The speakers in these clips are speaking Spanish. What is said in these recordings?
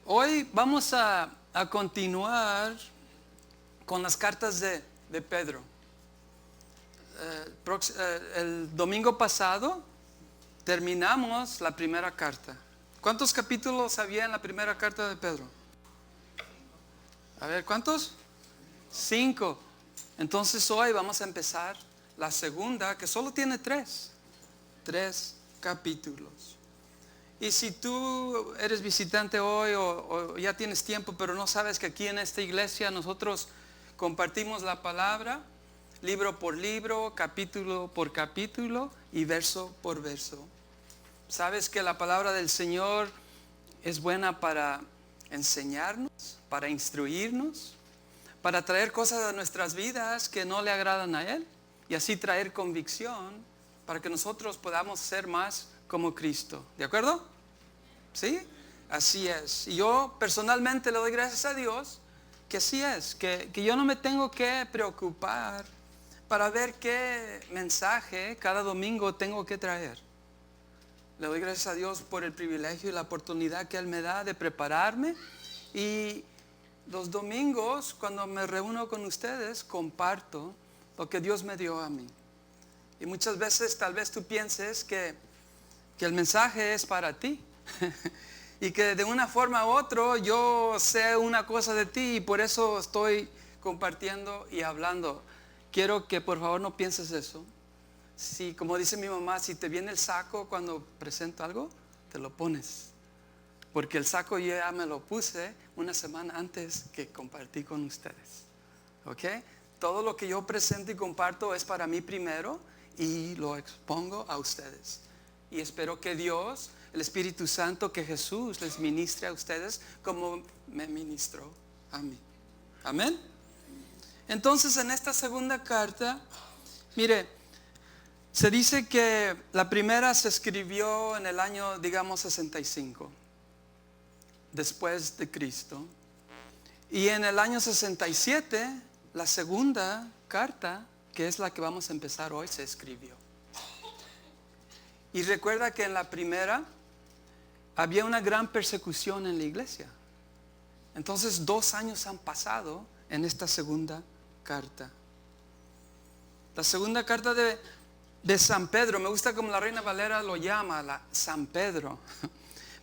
Hoy vamos a continuar con las cartas de Pedro. El domingo pasado terminamos la primera carta. ¿Cuántos capítulos había en la primera carta de Pedro? A ver, ¿cuántos? 5. Entonces hoy vamos a empezar la segunda, que solo tiene 3 capítulos. Y si tú eres visitante hoy o ya tienes tiempo, pero no sabes que aquí en esta iglesia nosotros compartimos la palabra, libro por libro, capítulo por capítulo y verso por verso. Sabes que la palabra del Señor es buena para enseñarnos, para instruirnos, para traer cosas a nuestras vidas que no le agradan a Él y así traer convicción para que nosotros podamos ser más como Cristo. ¿De acuerdo? ¿Sí? Así es. Y yo personalmente le doy gracias a Dios que así es, que yo no me tengo que preocupar para ver qué mensaje cada domingo tengo que traer. Le doy gracias a Dios por el privilegio y la oportunidad que Él me da de prepararme. Y los domingos, cuando me reúno con ustedes, comparto lo que Dios me dio a mí. Y muchas veces tal vez tú pienses que el mensaje es para ti. Y que de una forma u otra yo sé una cosa de ti y por eso estoy compartiendo y hablando. Quiero que por favor no pienses eso. Si, como dice mi mamá, si te viene el saco cuando presento algo, te lo pones. Porque el saco yo ya me lo puse una semana antes que compartí con ustedes. ¿Ok? Todo lo que yo presento y comparto es para mí primero y lo expongo a ustedes. Y espero que Dios, el Espíritu Santo, que Jesús les ministre a ustedes como me ministró a mí. Amén. Entonces en esta segunda carta, mire, se dice que la primera se escribió en el año, digamos, 65, después de Cristo. Y en el año 67, la segunda carta, que es la que vamos a empezar hoy, se escribió. Y recuerda que en la primera había una gran persecución en la iglesia. Entonces 2 años han pasado en esta segunda carta. La segunda carta de San Pedro, me gusta como la Reina Valera lo llama, San Pedro.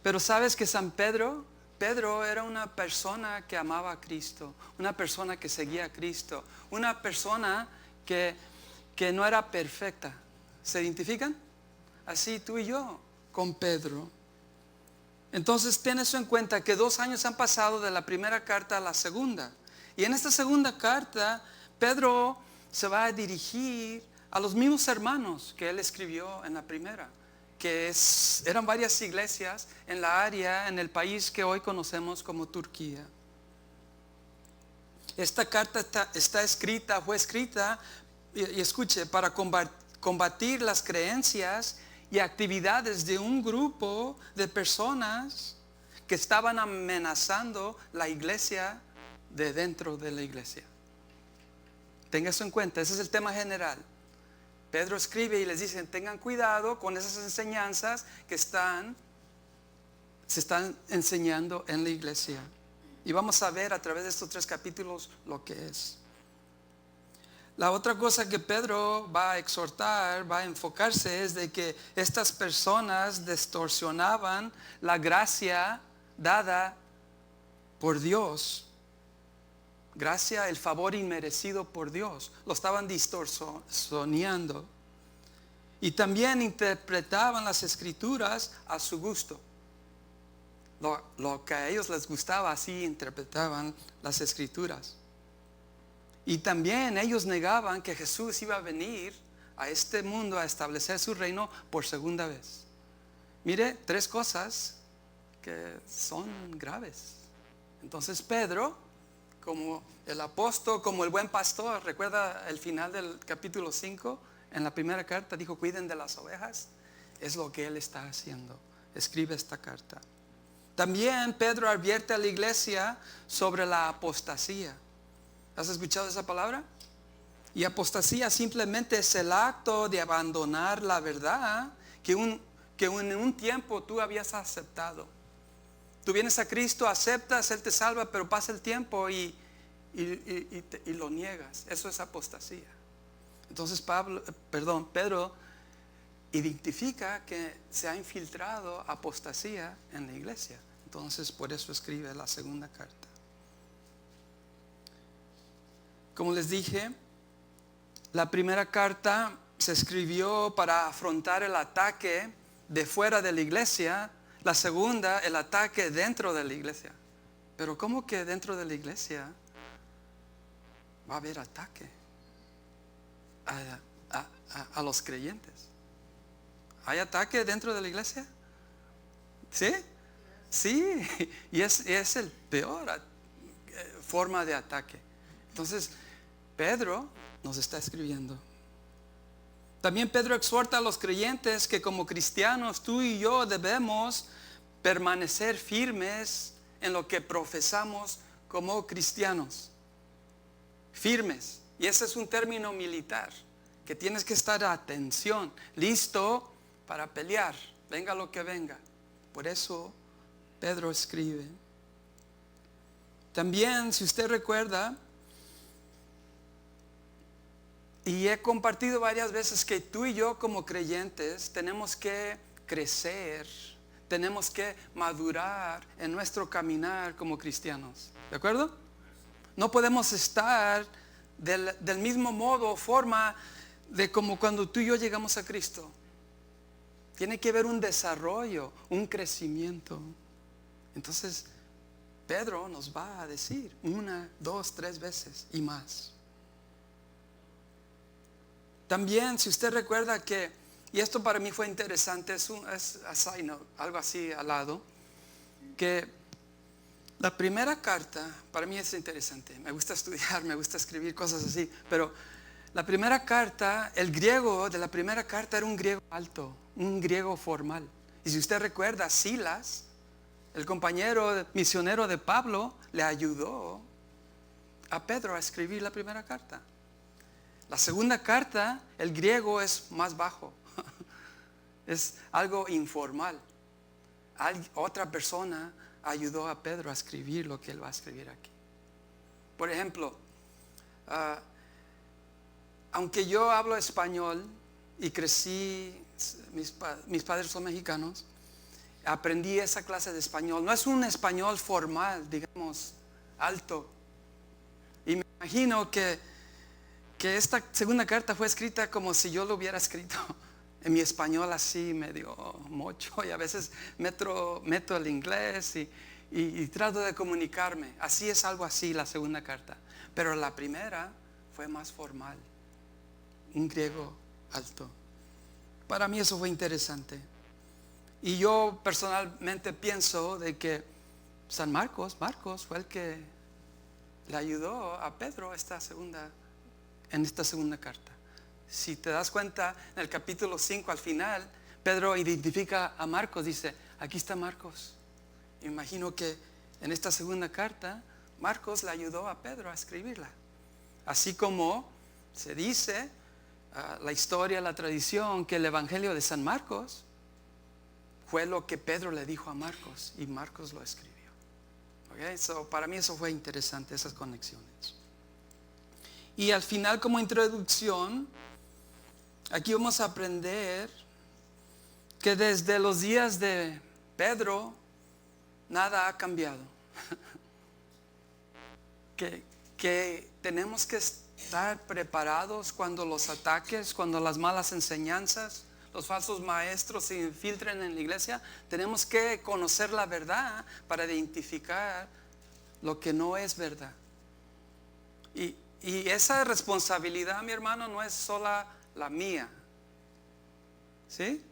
Pero sabes que Pedro era una persona que amaba a Cristo, una persona que seguía a Cristo, una persona que no era perfecta. ¿Se identifican? Así tú y yo con Pedro. Entonces ten eso en cuenta, que 2 años han pasado de la primera carta a la segunda. Y en esta segunda carta, Pedro se va a dirigir a los mismos hermanos que él escribió en la primera, que eran varias iglesias en la área, en el país que hoy conocemos como Turquía. Esta carta fue escrita, y escuche, para combatir las creencias y actividades de un grupo de personas que estaban amenazando la iglesia de dentro de la iglesia. Tenga eso en cuenta, ese es el tema general. Pedro escribe y les dice, tengan cuidado con esas enseñanzas que se están enseñando en la iglesia. Y vamos a ver a través de estos 3 capítulos lo que es. La otra cosa que Pedro va a exhortar, va a enfocarse, es de que estas personas distorsionaban la gracia dada por Dios. Gracia, el favor inmerecido por Dios. Lo estaban distorsionando. Y también interpretaban las escrituras a su gusto. Lo que a ellos les gustaba, así interpretaban las escrituras. Y también ellos negaban que Jesús iba a venir a este mundo a establecer su reino por segunda vez. Mire, 3 cosas que son graves. Entonces Pedro, como el apóstol, como el buen pastor, recuerda el final del capítulo 5, en la primera carta dijo, cuiden de las ovejas. Es lo que él está haciendo. Escribe esta carta. También Pedro advierte a la iglesia sobre la apostasía. ¿Has escuchado esa palabra? Y apostasía simplemente es el acto de abandonar la verdad que en un tiempo tú habías aceptado. Tú vienes a Cristo, aceptas, Él te salva, pero pasa el tiempo y lo niegas. Eso es apostasía. Entonces Pedro identifica que se ha infiltrado apostasía en la iglesia. Entonces por eso escribe la segunda carta. Como les dije, la primera carta se escribió para afrontar el ataque de fuera de la iglesia. La segunda, el ataque dentro de la iglesia. Pero ¿cómo que dentro de la iglesia va a haber ataque a los creyentes? ¿Hay ataque dentro de la iglesia? ¿Sí? Sí, y es el peor forma de ataque. Entonces, Pedro nos está escribiendo. También Pedro exhorta a los creyentes que como cristianos tú y yo debemos permanecer firmes en lo que profesamos como cristianos. Firmes. Y ese es un término militar, que tienes que estar a atención, listo para pelear, venga lo que venga. Por eso Pedro escribe. También, si usted recuerda, y he compartido varias veces que tú y yo como creyentes tenemos que crecer, tenemos que madurar en nuestro caminar como cristianos. ¿De acuerdo? No podemos estar del mismo modo o forma de como cuando tú y yo llegamos a Cristo. Tiene que haber un desarrollo, un crecimiento. Entonces, Pedro nos va a decir 1, 2, 3 veces y más. También, si usted recuerda que, y esto para mí fue interesante, es a side note, algo así al lado, que la primera carta, para mí es interesante, me gusta estudiar, me gusta escribir cosas así, pero la primera carta, el griego de la primera carta era un griego alto, un griego formal. Y si usted recuerda, Silas, el compañero misionero de Pablo, le ayudó a Pedro a escribir la primera carta. La segunda carta, el griego es más bajo, es algo informal. Otra persona ayudó a Pedro a escribir lo que él va a escribir aquí. Por ejemplo, aunque yo hablo español y crecí, mis padres son mexicanos, aprendí esa clase de español. No es un español formal, digamos, alto. Y me imagino que esta segunda carta fue escrita como si yo lo hubiera escrito en mi español así medio mocho, y a veces meto el inglés y trato de comunicarme. Así es, algo así la segunda carta. Pero la primera fue más formal, un griego alto. Para mí eso fue interesante. Y yo personalmente pienso de que Marcos fue el que le ayudó a Pedro en esta segunda carta. Si te das cuenta, en el capítulo 5 al final, Pedro identifica a Marcos, dice, aquí está Marcos. Imagino que en esta segunda carta, Marcos le ayudó a Pedro a escribirla. Así como se dice, la historia, la tradición, que el evangelio de San Marcos fue lo que Pedro le dijo a Marcos y Marcos lo escribió. Okay? Para mí eso fue interesante, esas conexiones. Y al final, como introducción, aquí vamos a aprender que desde los días de Pedro nada ha cambiado. que tenemos que estar preparados cuando los ataques, cuando las malas enseñanzas, los falsos maestros se infiltren en la iglesia. Tenemos que conocer la verdad para identificar lo que no es verdad. Y esa responsabilidad, mi hermano, no es sola la mía. ¿Sí?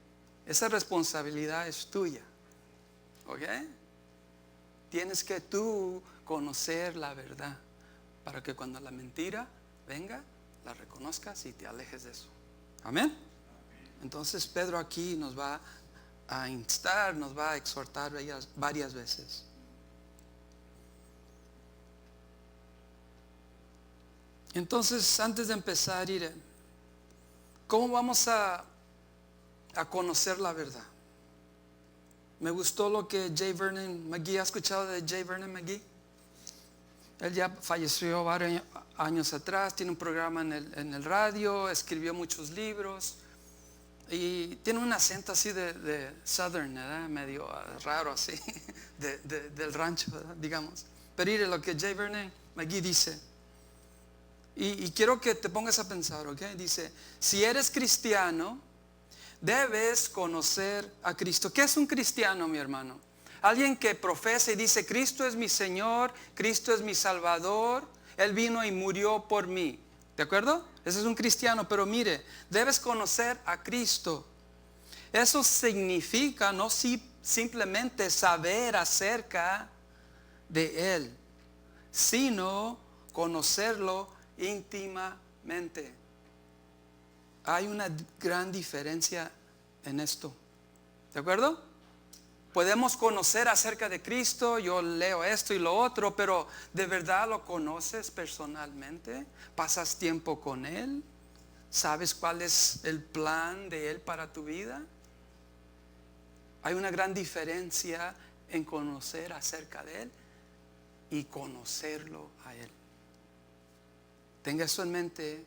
Esa responsabilidad es tuya. ¿Ok? Tienes que tú conocer la verdad para que cuando la mentira venga, la reconozcas y te alejes de eso. Amén. Entonces Pedro aquí nos va a instar, nos va a exhortar varias veces. Entonces, antes de empezar, ¿cómo vamos a conocer la verdad? Me gustó lo que J. Vernon McGee, ¿ha escuchado de J. Vernon McGee? Él ya falleció varios años atrás, tiene un programa en el radio, escribió muchos libros y tiene un acento así de southern, ¿verdad? Medio raro así, del rancho, ¿verdad? Digamos. Pero mire lo que J. Vernon McGee dice. Y quiero que te pongas a pensar, ¿ok? Dice, si eres cristiano, debes conocer a Cristo. ¿Qué es un cristiano, mi hermano? Alguien que profesa y dice, Cristo es mi Señor, Cristo es mi Salvador, Él vino y murió por mí. ¿De acuerdo? Ese es un cristiano, pero mire, debes conocer a Cristo. Eso significa no simplemente saber acerca de Él, sino conocerlo íntimamente. Hay una gran diferencia en esto. ¿De acuerdo? Podemos conocer acerca de Cristo, yo leo esto y lo otro, pero ¿de verdad lo conoces personalmente? ¿Pasas tiempo con Él? ¿Sabes cuál es el plan de Él para tu vida? Hay una gran diferencia en conocer acerca de Él y conocerlo a Él. Tenga eso en mente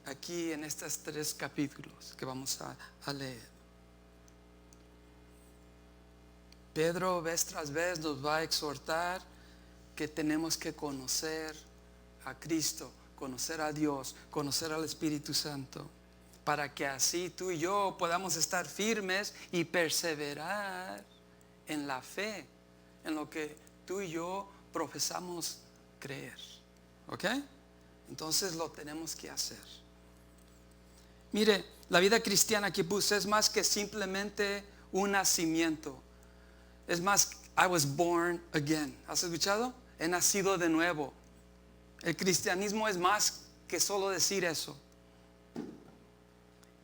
aquí en estos 3 capítulos que vamos a leer. Pedro vez tras vez nos va a exhortar que tenemos que conocer a Cristo, conocer a Dios, conocer al Espíritu Santo, para que así tú y yo podamos estar firmes y perseverar en la fe, en lo que tú y yo profesamos creer. ¿Ok? Entonces lo tenemos que hacer. Mire, la vida cristiana que puse es más que simplemente un nacimiento. Es más, I was born again. ¿Has escuchado? He nacido de nuevo. El cristianismo es más que solo decir eso.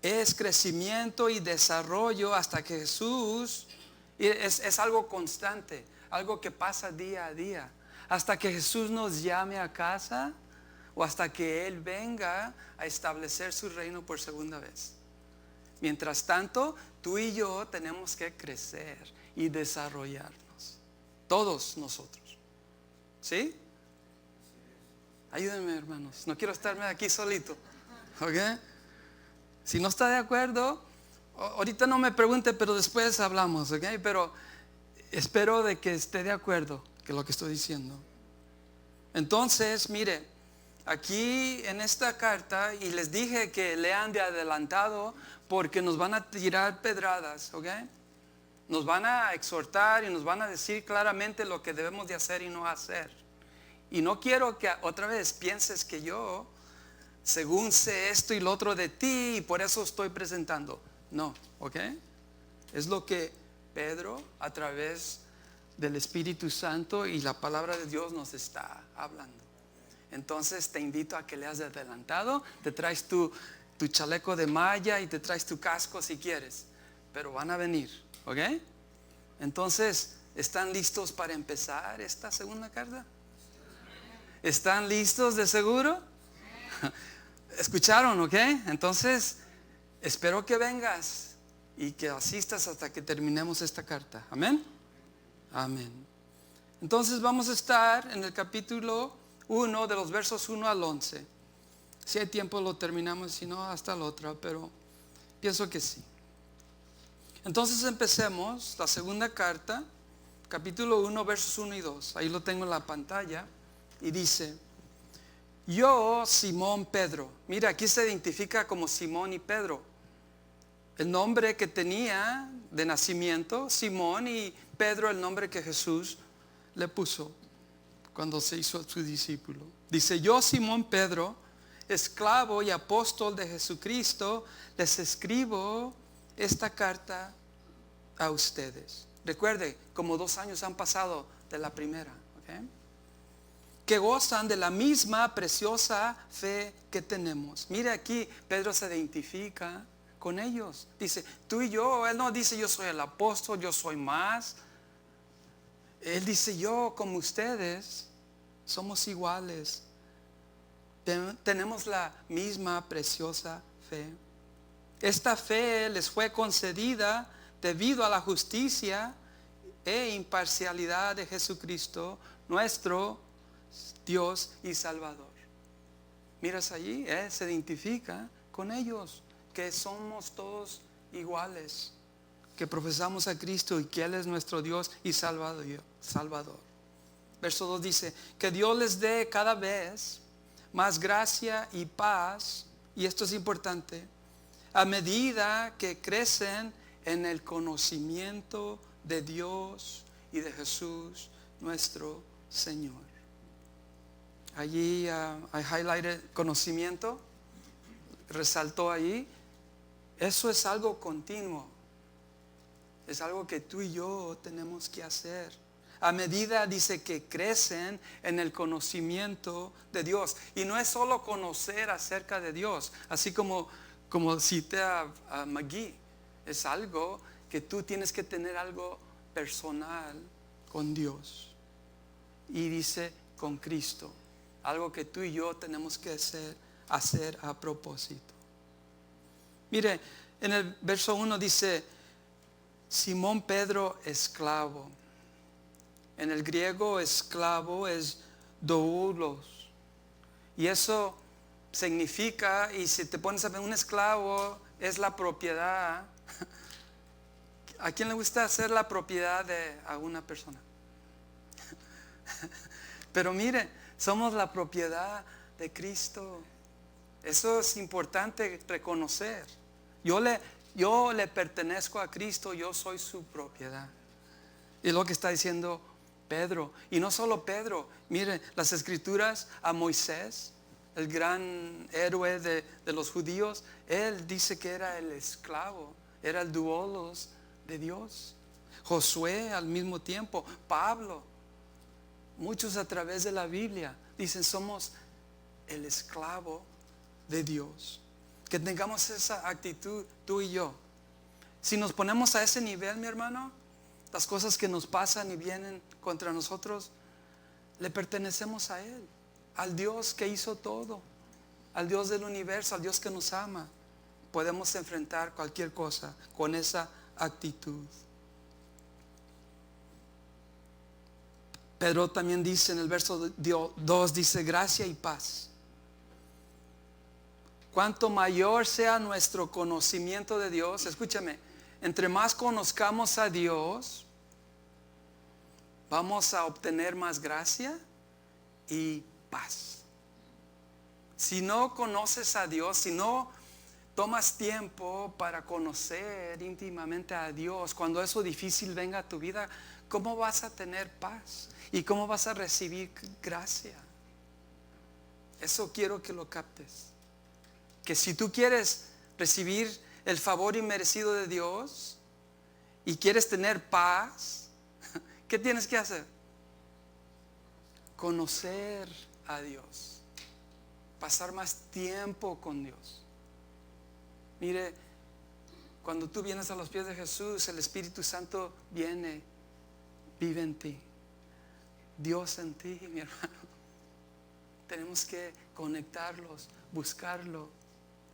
Es crecimiento y desarrollo hasta que Jesús, es algo constante, algo que pasa día a día. Hasta que Jesús nos llame a casa o hasta que Él venga a establecer su reino por segunda vez. Mientras tanto, tú y yo tenemos que crecer y desarrollarnos. Todos nosotros. ¿Sí? Ayúdenme, hermanos. No quiero estarme aquí solito. ¿Ok? Si no está de acuerdo, ahorita no me pregunte, pero después hablamos. ¿Ok? Pero espero de que esté de acuerdo con lo que estoy diciendo. Entonces, mire, aquí en esta carta, y les dije que lean de adelantado porque nos van a tirar pedradas, ¿ok? Nos van a exhortar y nos van a decir claramente lo que debemos de hacer y no hacer. Y no quiero que otra vez pienses que yo, según sé esto y lo otro de ti, y por eso estoy presentando. No, ¿ok? Es lo que Pedro, a través del Espíritu Santo y la palabra de Dios, nos está hablando. Entonces te invito a que leas de adelantado, te traes tu chaleco de malla y te traes tu casco si quieres, pero van a venir, ¿ok? Entonces, ¿están listos para empezar esta segunda carta? ¿Están listos de seguro? ¿Escucharon, ok? Entonces, espero que vengas y que asistas hasta que terminemos esta carta. ¿Amén? Amén. Entonces vamos a estar en el capítulo 1 de los versos 1 al 11. Si hay tiempo lo terminamos, si no hasta la otra, pero pienso que sí. Entonces empecemos la segunda carta, capítulo 1, versos 1 y 2. Ahí lo tengo en la pantalla y dice: yo, Simón Pedro. Mira, aquí se identifica como Simón y Pedro. El nombre que tenía de nacimiento, Simón, y Pedro el nombre que Jesús le puso cuando se hizo su discípulo. Dice: yo, Simón Pedro, esclavo y apóstol de Jesucristo, les escribo esta carta a ustedes. Recuerde, como 2 años han pasado de la primera, ¿ok? Que gozan de la misma preciosa fe que tenemos. Mire, aquí Pedro se identifica con ellos. Dice, tú y yo. Él no dice yo soy el apóstol, yo soy más. Él dice, yo como ustedes somos iguales. Tenemos la misma preciosa fe. Esta fe les fue concedida debido a la justicia e imparcialidad de Jesucristo, nuestro Dios y Salvador. Miras allí, se identifica con ellos, que somos todos iguales, que profesamos a Cristo y que Él es nuestro Dios y Salvador. Verso 2 dice, que Dios les dé cada vez más gracia y paz, y esto es importante, a medida que crecen en el conocimiento de Dios y de Jesús nuestro Señor. Allí hay highlighted conocimiento, resaltó allí. Eso es algo continuo, es algo que tú y yo tenemos que hacer. A medida, dice, que crecen en el conocimiento de Dios. Y no es solo conocer acerca de Dios, así como cité a McGee. Es algo que tú tienes que tener algo personal con Dios. Y dice, con Cristo. Algo que tú y yo tenemos que hacer a propósito. Mire, en el verso 1 dice, Simón Pedro, esclavo. En el griego, esclavo es doulos. Y eso significa, y si te pones a ver, un esclavo es la propiedad. ¿A quién le gusta ser la propiedad de alguna persona? Pero mire, somos la propiedad de Cristo. Eso es importante reconocer. Yo le pertenezco a Cristo, yo soy su propiedad. Y es lo que está diciendo Pedro. Y no solo Pedro, miren las escrituras, a Moisés, el gran héroe de los judíos, él dice que era el esclavo, era el doulos de Dios. Josué al mismo tiempo, Pablo, muchos a través de la Biblia dicen somos el esclavo de Dios. Que tengamos esa actitud tú y yo. Si nos ponemos a ese nivel, mi hermano, las cosas que nos pasan y vienen contra nosotros, le pertenecemos a Él, al Dios que hizo todo, al Dios del universo, al Dios que nos ama. Podemos enfrentar cualquier cosa con esa actitud. Pedro también dice en el verso 2, dice gracia y paz. Cuanto mayor sea nuestro conocimiento de Dios, escúchame, entre más conozcamos a Dios, vamos a obtener más gracia y paz. Si no conoces a Dios, si no tomas tiempo para conocer íntimamente a Dios, cuando eso difícil venga a tu vida, ¿cómo vas a tener paz? ¿Y cómo vas a recibir gracia? Eso quiero que lo captes. Que si tú quieres recibir el favor inmerecido de Dios y quieres tener paz, ¿qué tienes que hacer? Conocer a Dios, pasar más tiempo con Dios. Mire, cuando tú vienes a los pies de Jesús, el Espíritu Santo viene, vive en ti, Dios en ti, mi hermano. Tenemos que conectarlos, buscarlo,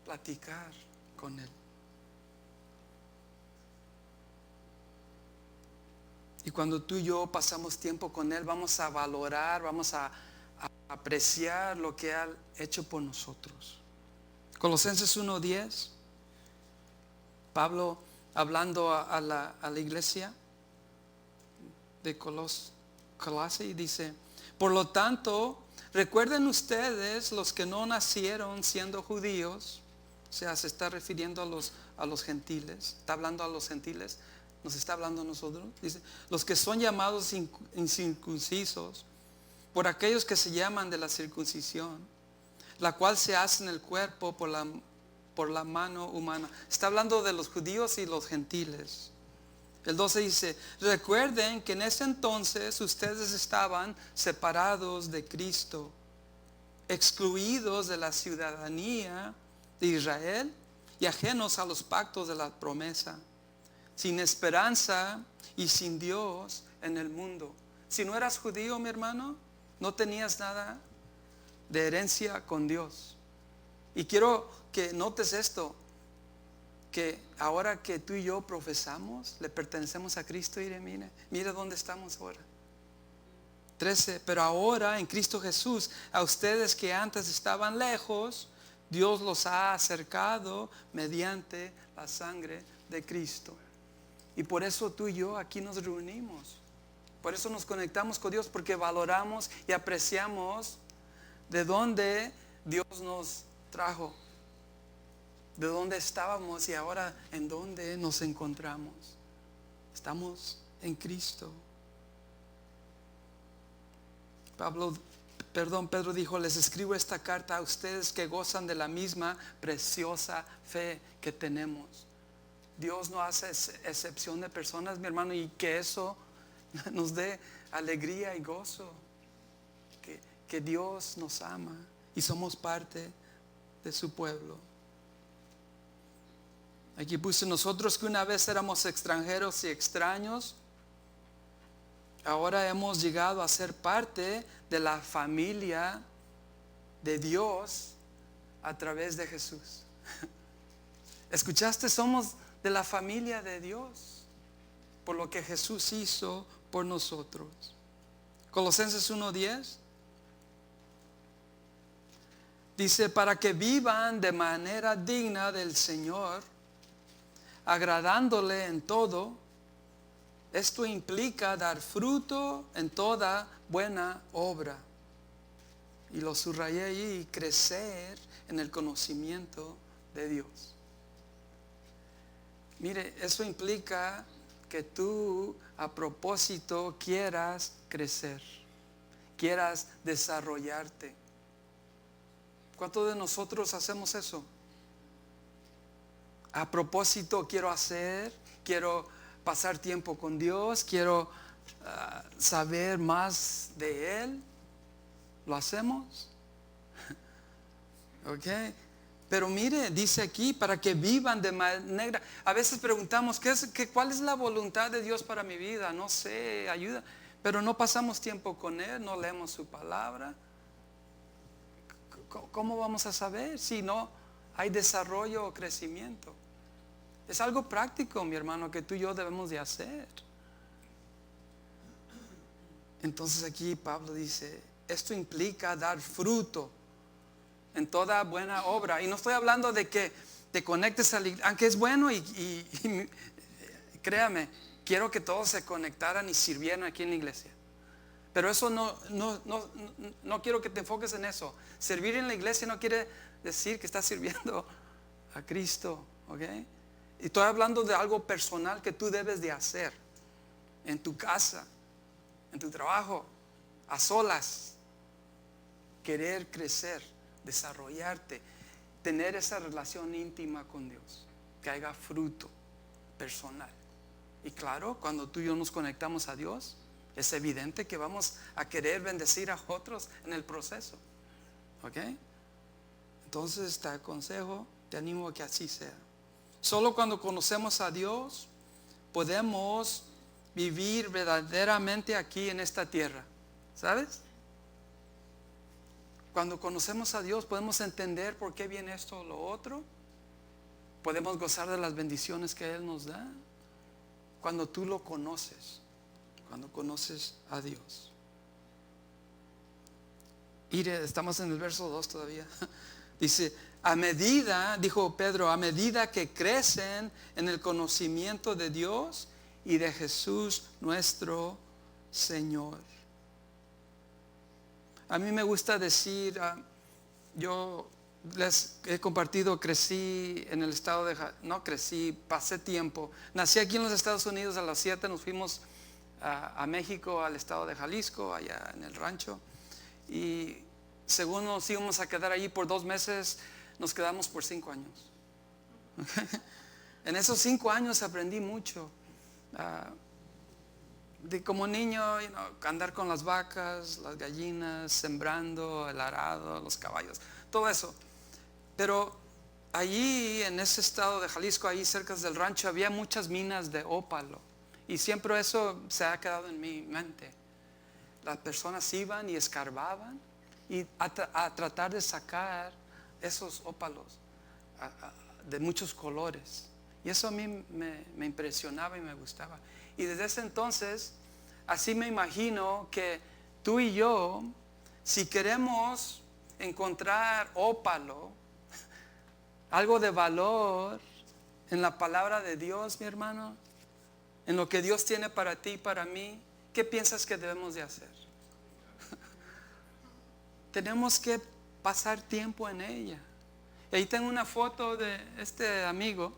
platicar con Él. Y cuando tú y yo pasamos tiempo con Él, vamos a valorar, vamos a apreciar lo que ha hecho por nosotros. Colosenses 1:10, Pablo hablando a la iglesia de Colosas dice, por lo tanto, recuerden ustedes los que no nacieron siendo judíos, o sea, se está refiriendo a los gentiles, está hablando a los gentiles, nos está hablando a nosotros, dice, los que son llamados incircuncisos, por aquellos que se llaman de la circuncisión, la cual se hace en el cuerpo por la mano humana. Está hablando de los judíos y los gentiles. El 12 dice, recuerden que en ese entonces ustedes estaban separados de Cristo, excluidos de la ciudadanía de Israel y ajenos a los pactos de la promesa, sin esperanza y sin Dios en el mundo. Si no eras judío, mi hermano, no tenías nada de herencia con Dios. Y quiero que notes esto. que ahora que tú y yo profesamos, le pertenecemos a Cristo, y mire dónde estamos ahora. 13, pero ahora en Cristo Jesús, a ustedes que antes estaban lejos, Dios los ha acercado mediante la sangre de Cristo. Y por eso tú y yo aquí nos reunimos. Por eso nos conectamos con Dios, porque valoramos y apreciamos de dónde Dios nos trajo, de dónde estábamos y ahora en dónde nos encontramos. Estamos en Cristo. Pedro dijo: les escribo esta carta a ustedes que gozan de la misma preciosa fe que tenemos. Dios no hace excepción de personas, mi hermano, y que eso nos dé alegría y gozo. Que Dios nos ama y somos parte de su pueblo. Aquí puse: nosotros que una vez éramos extranjeros y extraños, ahora hemos llegado a ser parte de la familia de Dios a través de Jesús. ¿Escuchaste? Somos de la familia de Dios por lo que Jesús hizo por nosotros. Colosenses 1:10 dice: para que vivan de manera digna del Señor, agradándole en todo. Esto implica dar fruto en toda buena obra. Y lo subrayé ahí: crecer en el conocimiento de Dios. Mire, eso implica que tú a propósito quieras crecer, quieras desarrollarte. ¿Cuántos de nosotros hacemos eso? A propósito quiero pasar tiempo con Dios, quiero saber más de Él. ¿Lo hacemos? ¿Ok? Pero mire, dice aquí: para que vivan de manera. A veces preguntamos: ¿cuál es la voluntad de Dios para mi vida? No sé, ayuda. Pero no pasamos tiempo con Él, no leemos su palabra. ¿Cómo vamos a saber si no hay desarrollo o crecimiento? Es algo práctico, mi hermano, que tú y yo debemos de hacer. Entonces aquí Pablo dice: esto implica dar fruto en toda buena obra. Y no estoy hablando de que te conectes a la iglesia, aunque es bueno y créame, quiero que todos se conectaran y sirvieran aquí en la iglesia. Pero eso no quiero que te enfoques en eso. Servir en la iglesia no quiere decir que estás sirviendo a Cristo, ¿ok? Y estoy hablando de algo personal que tú debes de hacer en tu casa, en tu trabajo, a solas. Querer crecer, desarrollarte, tener esa relación íntima con Dios, que haya fruto personal. Y claro, cuando tú y yo nos conectamos a Dios, es evidente que vamos a querer bendecir a otros en el proceso. ¿Ok? Entonces te aconsejo, te animo a que así sea. Solo cuando conocemos a Dios podemos vivir verdaderamente aquí en esta tierra. ¿Sabes? Cuando conocemos a Dios podemos entender por qué viene esto o lo otro. Podemos gozar de las bendiciones que Él nos da. Cuando tú lo conoces, cuando conoces a Dios. Mire, estamos en el verso 2 todavía. Dice: a medida, dijo Pedro, a medida que crecen en el conocimiento de Dios y de Jesús nuestro Señor. A mí me gusta decir, yo les he compartido, crecí en el estado de, no crecí, pasé tiempo. Nací aquí en los Estados Unidos, a las 7 nos fuimos a México, al estado de Jalisco, allá en el rancho. Y según nos íbamos a quedar allí por 2 meses, nos quedamos por 5 años. En esos 5 años aprendí mucho. De como niño, andar con las vacas, las gallinas, sembrando, el arado, los caballos, todo eso. Pero allí en ese estado de Jalisco, ahí cerca del rancho, había muchas minas de ópalo. Y siempre eso se ha quedado en mi mente. Las personas iban y escarbaban y a tratar de sacar esos ópalos de muchos colores. Y eso a mí me impresionaba y me gustaba. Y desde ese entonces, así me imagino que tú y yo, si queremos encontrar ópalo, algo de valor en la palabra de Dios, mi hermano, en lo que Dios tiene para ti y para mí, ¿qué piensas que debemos de hacer? Tenemos que pasar tiempo en ella. Y ahí tengo una foto de este amigo.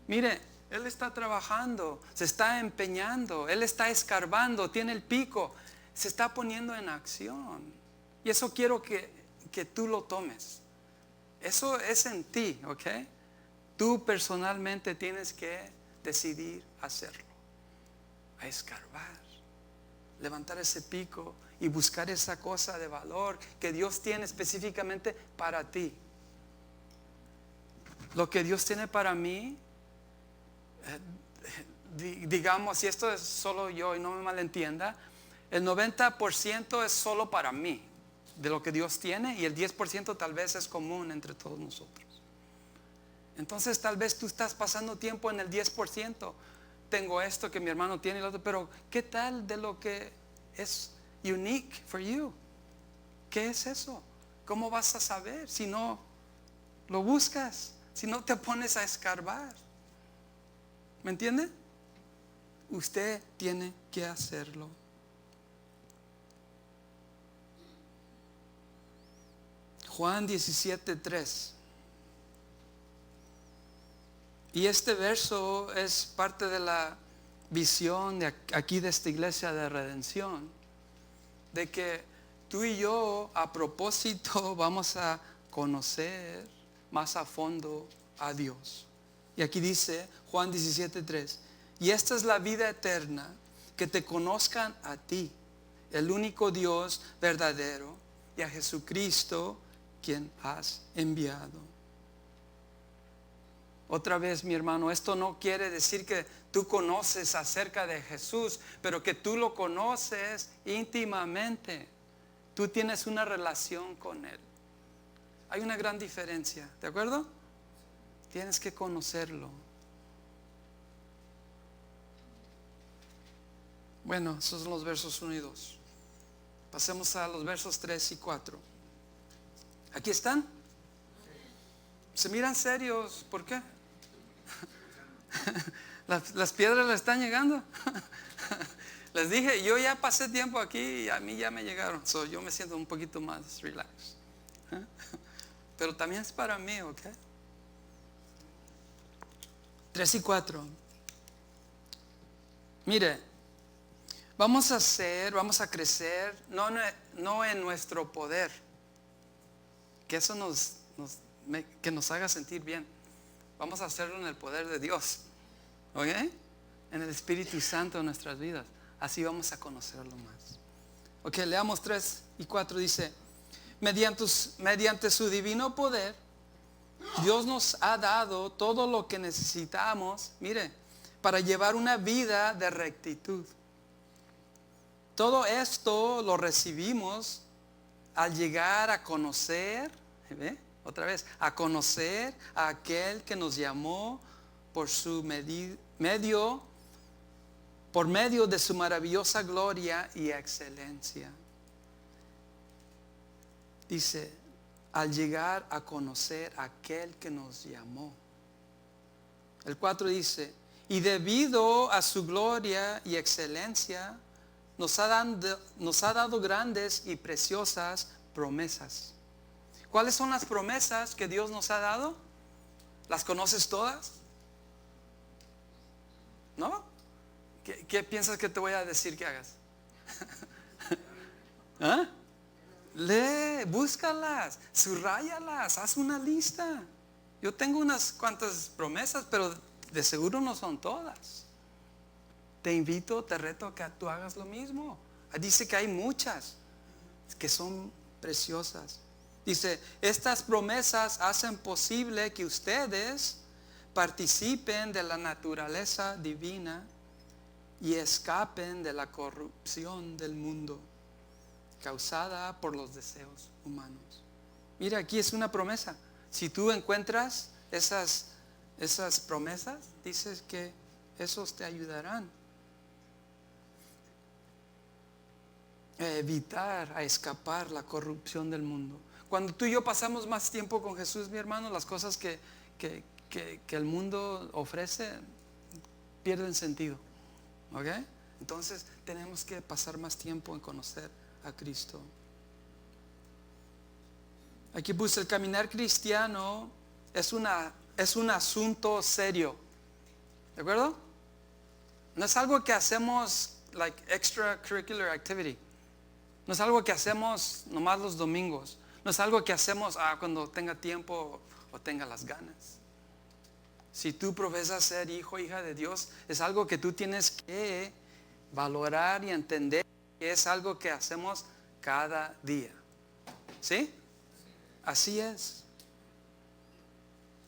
Mire, él está trabajando, se está empeñando, él está escarbando, tiene el pico, se está poniendo en acción. Y eso quiero que tú lo tomes. Eso es en ti, ¿ok? Tú personalmente tienes que decidir hacerlo. A escarbar, levantar ese pico y buscar esa cosa de valor que Dios tiene específicamente para ti. Lo que Dios tiene para mí, digamos, si esto es solo yo y no me malentienda, el 90% es solo para mí de lo que Dios tiene, y el 10% tal vez es común entre todos nosotros. Entonces tal vez tú estás pasando tiempo en el 10%. Tengo esto que mi hermano tiene y lo otro, pero ¿qué tal de lo que es unique for you? ¿Qué es eso? ¿Cómo vas a saber si no lo buscas? Si no te pones a escarbar. ¿Me entiende? Usted tiene que hacerlo. Juan 17:3. Y este verso es parte de la visión de aquí de esta iglesia de redención, de que tú y yo a propósito vamos a conocer más a fondo a Dios. Y aquí dice Juan 17:3, y esta es la vida eterna, que te conozcan a ti, el único Dios verdadero, y a Jesucristo quien has enviado. Otra vez, mi hermano, esto no quiere decir que tú conoces acerca de Jesús, pero que tú lo conoces íntimamente. Tú tienes una relación con Él. Hay una gran diferencia, ¿de acuerdo? Tienes que conocerlo. Bueno, esos son los versos 1 y 2. Pasemos a los versos 3 y 4. ¿Aquí están? Se miran serios, ¿por qué? Las piedras le están llegando. Les dije, yo ya pasé tiempo aquí y a mí ya me llegaron. Yo me siento un poquito más relax. Pero también es para mí, ¿ok? 3 y 4. Mire, vamos a crecer, no en nuestro poder, que eso que nos haga sentir bien. Vamos a hacerlo en el poder de Dios, ¿ok? En el Espíritu Santo de nuestras vidas. Así vamos a conocerlo más. Ok, leamos 3 y 4. Dice, mediante su divino poder, Dios nos ha dado todo lo que necesitamos, mire, para llevar una vida de rectitud. Todo esto lo recibimos al llegar a conocer, ¿ve? Otra vez, a conocer a aquel que nos llamó por medio de su maravillosa gloria y excelencia. Dice, al llegar a conocer a aquel que nos llamó. El 4 dice, y debido a su gloria y excelencia, nos ha dado grandes y preciosas promesas. ¿Cuáles son las promesas que Dios nos ha dado? ¿Las conoces todas? ¿No? ¿Qué piensas que te voy a decir que hagas? ¿Ah? Lee, búscalas, subráyalas, haz una lista. Yo tengo unas cuantas promesas, pero de seguro no son todas. Te invito, te reto a que tú hagas lo mismo. Dice que hay muchas que son preciosas. Dice, estas promesas hacen posible que ustedes participen de la naturaleza divina y escapen de la corrupción del mundo causada por los deseos humanos. Mira, aquí es una promesa. Si tú encuentras esas esas promesas, dices que esos te ayudarán a evitar, a escapar la corrupción del mundo. Cuando tú y yo pasamos más tiempo con Jesús, mi hermano, las cosas que el mundo ofrece pierden sentido. ¿Ok? Entonces tenemos que pasar más tiempo en conocer a Cristo. Aquí puse: el caminar cristiano es un asunto serio. ¿De acuerdo? No es algo que hacemos like extracurricular activity. No es algo que hacemos nomás los domingos. No es algo que hacemos cuando tenga tiempo o tenga las ganas. Si tú profesas ser hijo o hija de Dios, es algo que tú tienes que valorar y entender que es algo que hacemos cada día. ¿Sí? Así es.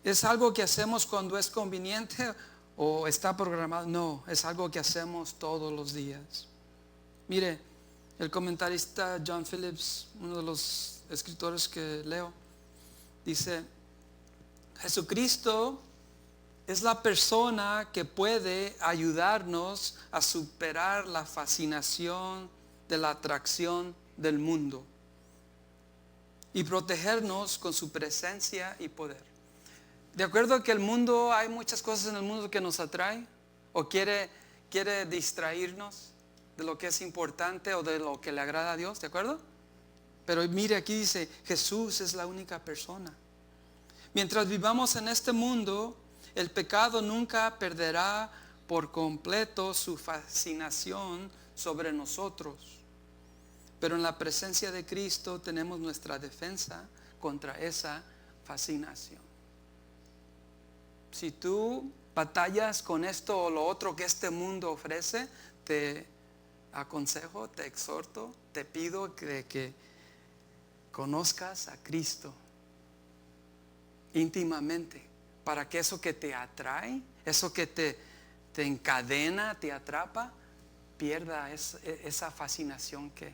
¿Es algo que hacemos cuando es conveniente o está programado? No, es algo que hacemos todos los días. Mire, el comentarista John Phillips, uno de los escritores que leo, dice: Jesucristo es la persona que puede ayudarnos a superar la fascinación de la atracción del mundo y protegernos con su presencia y poder. De acuerdo que el mundo, hay muchas cosas en el mundo que nos atrae o quiere distraernos de lo que es importante o de lo que le agrada a Dios, ¿de acuerdo? Pero mire, aquí dice: Jesús es la única persona. Mientras vivamos en este mundo, el pecado nunca perderá por completo su fascinación sobre nosotros. Pero en la presencia de Cristo tenemos nuestra defensa contra esa fascinación. Si tú batallas con esto o lo otro que este mundo ofrece, te aconsejo, te exhorto, te pido que conozcas a Cristo íntimamente, para que eso que te atrae, eso que te encadena, te atrapa, pierda esa fascinación que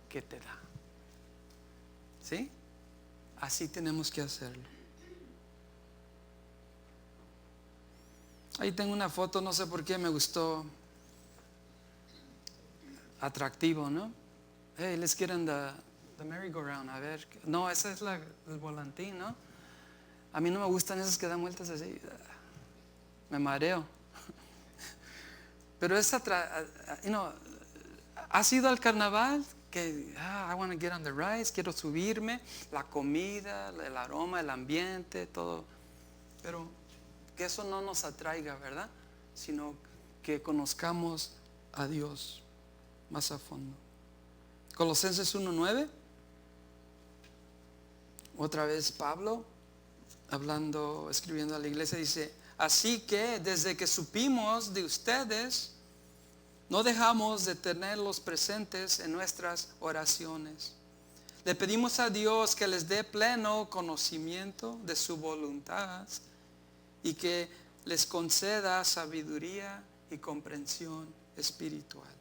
te da. ¿Sí? Así tenemos que hacerlo. Ahí tengo una foto, no sé por qué me gustó, atractivo, ¿no? Hey, let's get in the merry-go-round. A ver, no, esa es el volantín, ¿no? A mí no me gustan esas que dan vueltas así, me mareo. Pero ¿has ido al carnaval? Que I want to get on the rides, quiero subirme, la comida, el aroma, el ambiente, todo. Pero que eso no nos atraiga, ¿verdad? Sino que conozcamos a Dios más a fondo. Colosenses 1:9. Otra vez Pablo, escribiendo a la iglesia, dice: así que desde que supimos de ustedes, no dejamos de tenerlos presentes en nuestras oraciones. Le pedimos a Dios que les dé pleno conocimiento de su voluntad y que les conceda sabiduría y comprensión espiritual.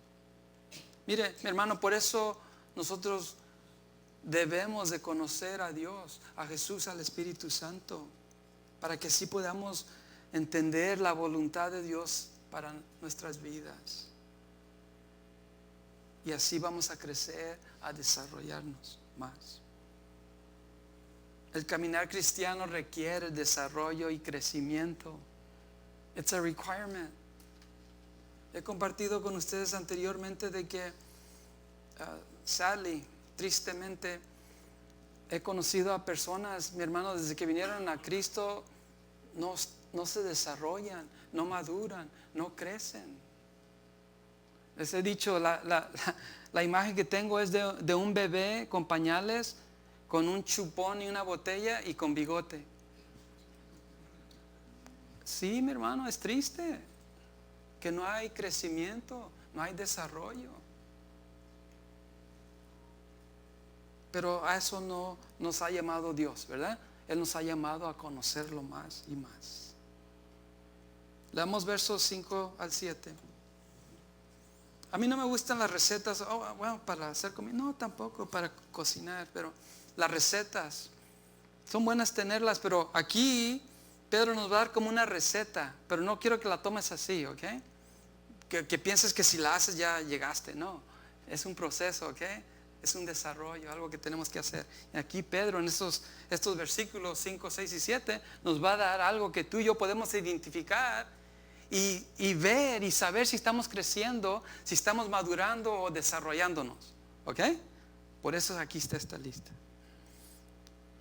Mire, mi hermano, por eso nosotros debemos de conocer a Dios, a Jesús, al Espíritu Santo, para que así podamos entender la voluntad de Dios para nuestras vidas. Y así vamos a crecer, a desarrollarnos más. El caminar cristiano requiere desarrollo y crecimiento. It's a requirement. He compartido con ustedes anteriormente de que sadly, tristemente, he conocido a personas, mi hermano, desde que vinieron a Cristo, no se desarrollan, no maduran, no crecen. Les he dicho, la imagen que tengo es de un bebé con pañales, con un chupón y una botella y con bigote. Sí, mi hermano, es triste que no hay crecimiento, no hay desarrollo. Pero a eso no nos ha llamado Dios, ¿verdad? Él nos ha llamado a conocerlo más y más. Leamos versos 5 al 7. A mí no me gustan las recetas, para hacer comida, no, tampoco para cocinar, pero las recetas son buenas tenerlas, pero aquí Pedro nos va a dar como una receta, pero no quiero que la tomes así, ¿ok? Que pienses que si la haces ya llegaste. No, es un proceso, ¿ok? Es un desarrollo, algo que tenemos que hacer. Y aquí Pedro en estos versículos 5, 6 y 7 nos va a dar algo que tú y yo podemos identificar y ver y saber si estamos creciendo, si estamos madurando o desarrollándonos, ¿ok? Por eso aquí está esta lista.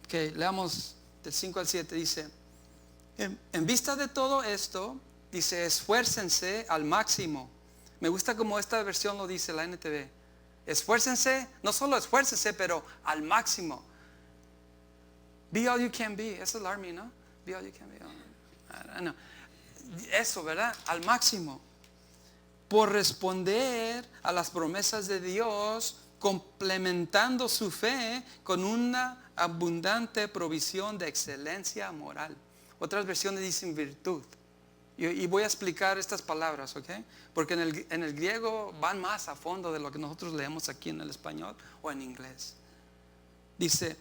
Ok, leamos del 5 al 7. Dice: en vista de todo esto, dice, esfuércense al máximo. Me gusta como esta versión lo dice, la NTV. Esfuércense, no solo esfuércense, pero al máximo. Be all you can be. Eso es el Army, ¿no? Be all you can be. No. Eso, ¿verdad? Al máximo. Por responder a las promesas de Dios, complementando su fe con una abundante provisión de excelencia moral. Otras versiones dicen virtud. Y voy a explicar estas palabras, ¿ok? Porque en el griego van más a fondo de lo que nosotros leemos aquí en el español o en inglés. Dice,